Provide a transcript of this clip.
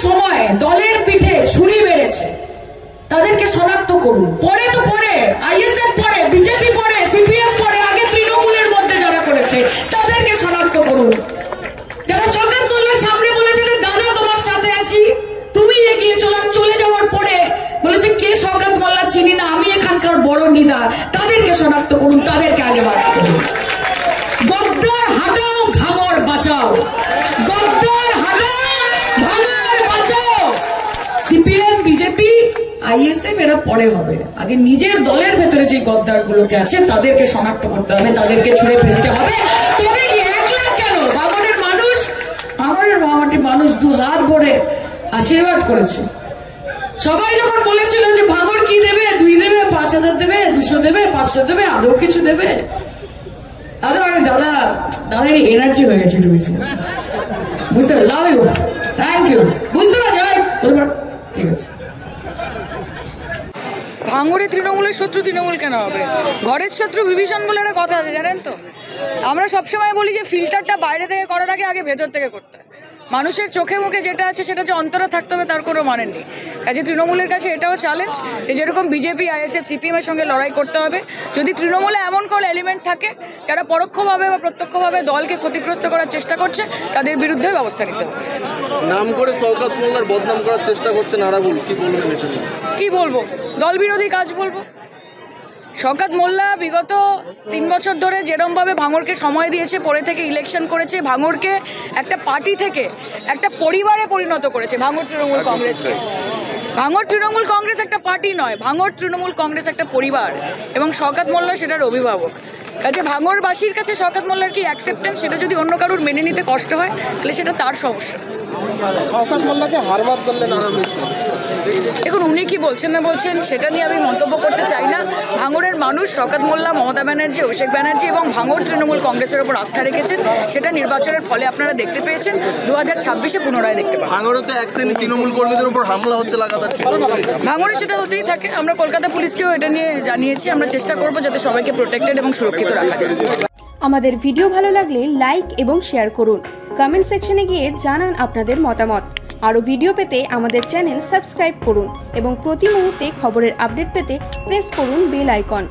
সময় দলের পিঠে ছুরি মেরেছে তাদেরকে শনাক্ত করুন। পরে তো পরে আইএসএফ পরে, বিজেপি পরে, সিপিএম পরে, আগে তৃণমূলের মধ্যে যারা করেছে তাদেরকে শনাক্ত করুন। যারা শওকত মোল্লার সামনে বলেছে যে দাদা তোমার সাথে আছি, তুমি এগিয়ে চলে যাওয়ার পরে বলেছে কে শওকত মোল্লা চিনি না, আমি এখানকার বড় নেতা, তাদেরকে শনাক্ত করুন, তাদেরকে আগে বার করুন। গদ্দার হাটাও, ভাঙর বাঁচাও। গদ্দার হাটাও, ভাঙর বাঁচাও। সিপিএম, বিজেপি, আইএসএফ এরা পরে হবে, আগে নিজের দলের ভেতরে যে গদ্দার গুলোকে আছে তাদেরকে শনাক্ত করতে হবে, তাদেরকে ছুঁড়ে ফেলতে হবে। তবে কি 1 লাখ কেন, ভাঙরের মানুষ 2 হাত ভরে আশীর্বাদ করেছে। সবাই যখন বলেছিল যে ভাঙর কি দেবে, 2 দেবে, 5000 দেবে, 200 দেবে, 500 দেবে, আদৌ কিছু দেবে? দাদার এনার্জি হয়ে গেছে একটু বেশি, বুঝতে পারলাম। Love you, thank you. বুঝতে পারছি, ঠিক আছে। ভাঙড়ে তৃণমূলের শত্রু তৃণমূল কেন হবে? ঘরের শত্রু বিভীষণ বলে একটা কথা আছে, জানেন তো? আমরা সবসময় বলি যে ফিল্টারটা বাইরে থেকে করার আগে ভেতর থেকে করতে হয়। মানুষের চোখে মুখে যেটা আছে সেটা যে অন্তরে থাকতে হবে তার কোনো মানে নেই। কাজে তৃণমূলের কাছে এটাও চ্যালেঞ্জ যে যেরকম বিজেপি, আইএসএফ, সিপিএমের সঙ্গে লড়াই করতে হবে। যদি তৃণমূলে এমন কোনো এলিমেন্ট থাকে যারা পরোক্ষভাবে বা প্রত্যক্ষভাবে দলকে ক্ষতিগ্রস্ত করার চেষ্টা করছে, তাদের বিরুদ্ধে ব্যবস্থা নিতে হবে। নাম করে শওকত মোল্লার বদনাম করার চেষ্টা করছে নারাবুল, কি বলবেন এটা? কি বলবো, দল বিরোধী কাজ বলবো। শওকত মোল্লা বিগত 3 বছর ধরে যেরমভাবে ভাঙড়কে সময় দিয়েছে, পরে থেকে ইলেকশন করেছে, ভাঙড়কে একটা পার্টি থেকে একটা পরিবারে পরিণত করেছে ভাঙড় তৃণমূল কংগ্রেসকে। ভাঙড় তৃণমূল কংগ্রেস একটা পার্টি নয়, ভাঙড় তৃণমূল কংগ্রেস একটা পরিবার, এবং শওকত মোল্লা সেটার অভিভাবক। কাজে ভাঙড়বাসীর কাছে শওকত মোল্লার কি অ্যাকসেপ্টেন্স, সেটা যদি অন্য কারোর মেনে নিতে কষ্ট হয় তাহলে সেটা তার সমস্যা। শওকত মোল্লাকে হারবাদ করলেন আরামে। এখন উনি কি বলছেন না বলছেন সেটা নিয়ে আমি মন্তব্য করতে চাই না। ভাঙড়ের মানুষ শওকত মোল্লা, মমতা ব্যানার্জি, অভিষেক ব্যানার্জি এবং ভাঙড় তৃণমূল কংগ্রেসের উপর আস্থা রেখেছেন, সেটা নির্বাচনের ফলে আপনারা দেখতে পেয়েছেন। 2026-এ পুনরায় দেখতে পাবেন। ভাঙড়ে তো এক শ্রেণী তৃণমূল কর্মীদের উপর হামলা হচ্ছে লাগাতার। ভাঙড়ে সেটা হতেই থাকে। আমরা কলকাতা পুলিশকেও এটা নিয়ে জানিয়েছি। আমরা চেষ্টা করব যাতে সবাইকে প্রোটেক্টেড এবং সুরক্ষিত রাখা যায়। আমাদের ভিডিও ভালো লাগলে লাইক এবং শেয়ার করুন। কমেন্ট সেকশনে গিয়ে জানান আপনাদের মতামত। আরও ভিডিও পেতে আমাদের চ্যানেল সাবস্ক্রাইব করুন এবং প্রতি মুহূর্তে খবরের আপডেট পেতে প্রেস করুন বেল আইকন।